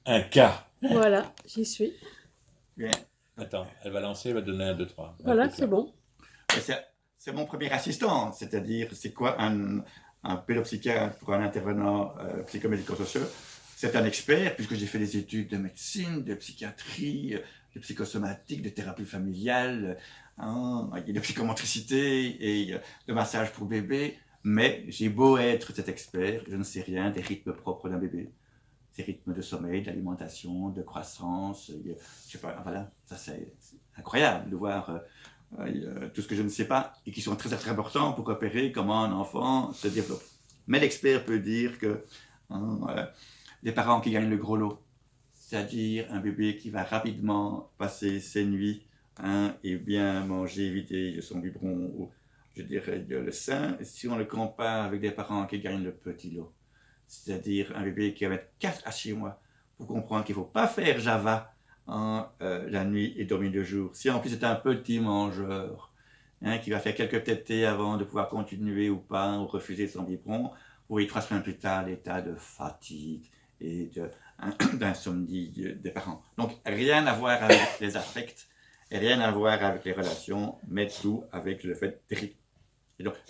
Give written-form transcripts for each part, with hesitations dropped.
Un cas. Voilà, j'y suis. Bien. Attends, elle va lancer, elle va donner un, deux, trois. Voilà, Écoute, c'est là. bon. Et c'est mon premier assistant, c'est-à-dire, c'est quoi un pédopsychiatre pour un intervenant psychomédico-social? C'est un expert, puisque j'ai fait des études de médecine, de psychiatrie, de psychosomatique, de thérapie familiale, hein, de psychomotricité et de massage pour bébé. Mais j'ai beau être cet expert, je ne sais rien des rythmes propres d'un bébé. Ces rythmes de sommeil, d'alimentation, de croissance, je sais pas, voilà, ça c'est incroyable de voir tout ce que je ne sais pas et qui sont très très importants pour repérer comment un enfant se développe. Mais l'expert peut dire que hein, les parents qui gagnent le gros lot, c'est-à-dire un bébé qui va rapidement passer ses nuits hein, et bien manger, éviter son biberon ou je dirais le sein, si on le compare avec des parents qui gagnent le petit lot, c'est-à-dire un bébé qui va mettre 4 à 6 mois pour comprendre qu'il ne faut pas faire Java la nuit et dormir le jour. Si en plus c'est un petit mangeur hein, qui va faire quelques tétés avant de pouvoir continuer ou pas, ou refuser son biberon, vous voyez 3 semaines plus tard l'état de fatigue et d'insomnie des parents. Donc rien à voir avec les affects et rien à voir avec les relations, mais tout avec le fait des rythmes.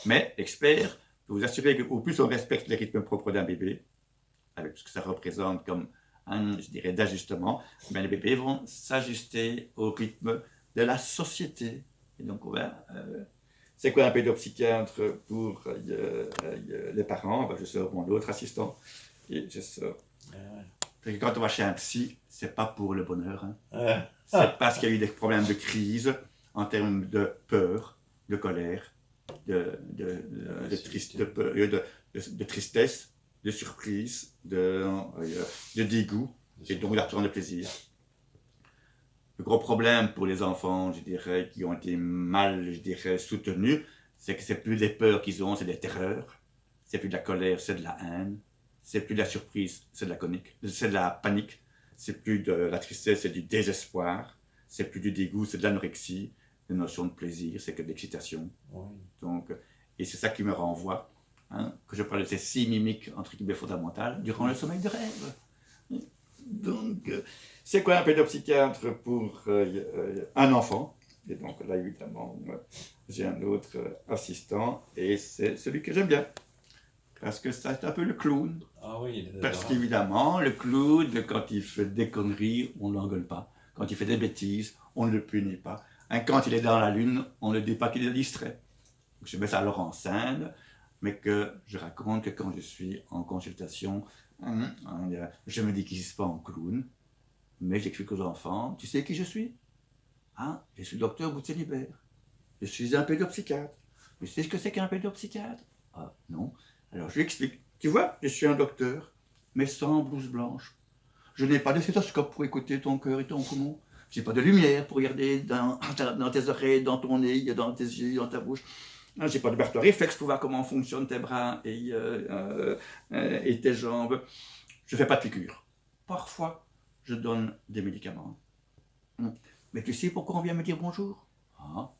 Mais l'expert peut vous assurer qu'au plus on respecte les rythmes propres d'un bébé, avec tout ce que ça représente comme je dirais, d'ajustement, ben les bébés vont s'ajuster au rythme de la société. Et donc, c'est quoi un pédopsychiatre pour les parents? Ben, je sors mon autre assistant et je sors. Parce que quand on va chez un psy, c'est pas pour le bonheur. Hein. C'est parce qu'il y a eu des problèmes de crise en termes de peur, de colère, de tristesse, de surprise, de dégoût et donc d'absence de plaisir. Le gros problème pour les enfants, je dirais, qui ont été mal, je dirais, soutenus, c'est que c'est plus des peurs qu'ils ont, c'est des terreurs. C'est plus de la colère, c'est de la haine. C'est plus de la surprise, c'est de la panique. C'est plus de la tristesse, c'est du désespoir. C'est plus du dégoût, c'est de l'anorexie. La notion de plaisir, c'est que de l'excitation. Oui. Donc, et c'est ça qui me renvoie, hein, que je parle de ces 6 mimiques, entre guillemets, fondamentales, durant le sommeil de rêve. Donc, c'est quoi un pédopsychiatre pour un enfant? Et donc là, évidemment, j'ai un autre assistant, et c'est celui que j'aime bien. Parce que c'est un peu le clown. Ah oui, parce qu'évidemment, le clown, quand il fait des conneries, on ne l'engueule pas. Quand il fait des bêtises, on ne le punit pas. Hein, quand il est dans la lune, on ne dit pas qu'il est distrait. Donc, je mets ça alors en scène, mais que je raconte que quand je suis en consultation, je me déguise pas en clown, mais j'explique aux enfants, tu sais qui je suis? Hein? Je suis le docteur Boutselibert. Je suis un pédopsychiatre. Tu sais ce que c'est qu'un pédopsychiatre? Ah, non. Alors je lui explique. Tu vois, je suis un docteur, mais sans blouse blanche. Je n'ai pas de stéthoscope pour écouter ton cœur et ton poumon. Je n'ai pas de lumière pour regarder dans tes oreilles, dans ton nez, dans tes yeux, dans ta bouche. Je n'ai pas de barre de réflexe pour voir comment fonctionnent tes bras et tes jambes. Je ne fais pas de piqûres. Parfois, je donne des médicaments. Mais tu sais pourquoi on vient me dire bonjour? Ah,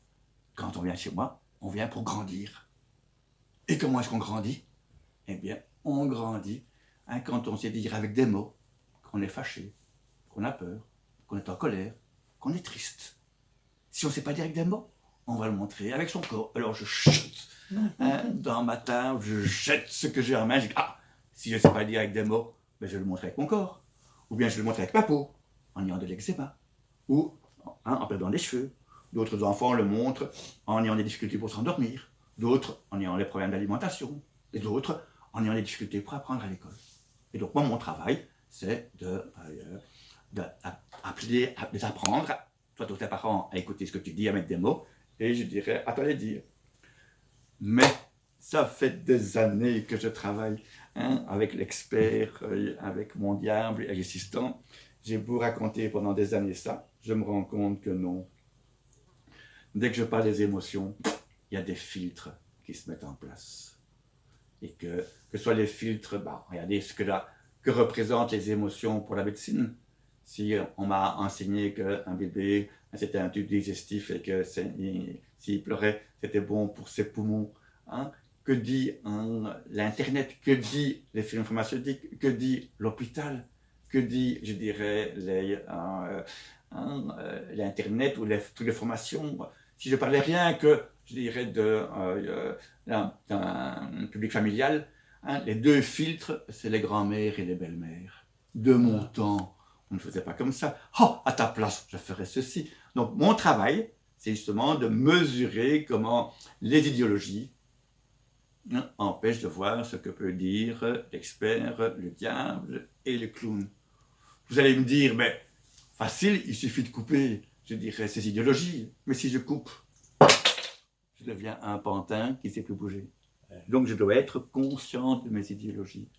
quand on vient chez moi, on vient pour grandir. Et comment est-ce qu'on grandit? Eh bien, on grandit hein, quand on sait dire avec des mots qu'on est fâché, qu'on a peur, qu'on est en colère, qu'on est triste. Si on ne sait pas dire avec des mots, on va le montrer avec son corps. Alors je chute hein, dans ma table, je jette ce que j'ai en main, je dis, ah, si je ne sais pas dire avec des mots, ben je le montre avec mon corps. Ou bien je le montre avec ma peau, en ayant de l'eczéma. Ou hein, en perdant des cheveux. D'autres enfants le montrent en ayant des difficultés pour s'endormir. D'autres en ayant des problèmes d'alimentation. Et d'autres en ayant des difficultés pour apprendre à l'école. Et donc moi, mon travail, c'est d'appeler, d'apprendre, toi, tous tes parents, à écouter ce que tu dis, à mettre des mots, et je dirais, à toi les dire. Mais ça fait des années que je travaille hein, avec l'expert, avec mon diable et l'assistant. J'ai beau raconter pendant des années ça, je me rends compte que non. Dès que je parle des émotions, il y a des filtres qui se mettent en place. Et que ce soit les filtres, bah, regardez ce que représentent les émotions pour la médecine. Si on m'a enseigné qu'un bébé, c'était un tube digestif et que s'il pleurait, c'était bon pour ses poumons, hein, que dit hein, l'Internet, que dit les films pharmaceutiques, que dit l'hôpital? que dit, je dirais, l'Internet ou toutes les formations. Si je parlais rien que, je dirais, d'un public familial, hein, les deux filtres, c'est les grands-mères et les belles-mères. De mon temps, on ne faisait pas comme ça. Oh, à ta place, je ferais ceci. Donc, mon travail, c'est justement de mesurer comment les idéologies empêchent de voir ce que peut dire l'expert, le diable et le clown. Vous allez me dire, mais facile, il suffit de couper, je dirais, ces idéologies. Mais si je coupe, je deviens un pantin qui ne sait plus bouger. Donc je dois être conscient de mes idéologies,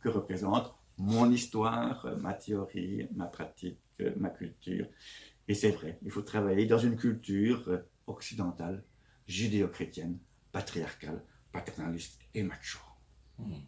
que représente mon histoire, ma théorie, ma pratique, ma culture. Et c'est vrai, il faut travailler dans une culture occidentale, judéo-chrétienne, patriarcale, paternaliste et macho. Voilà.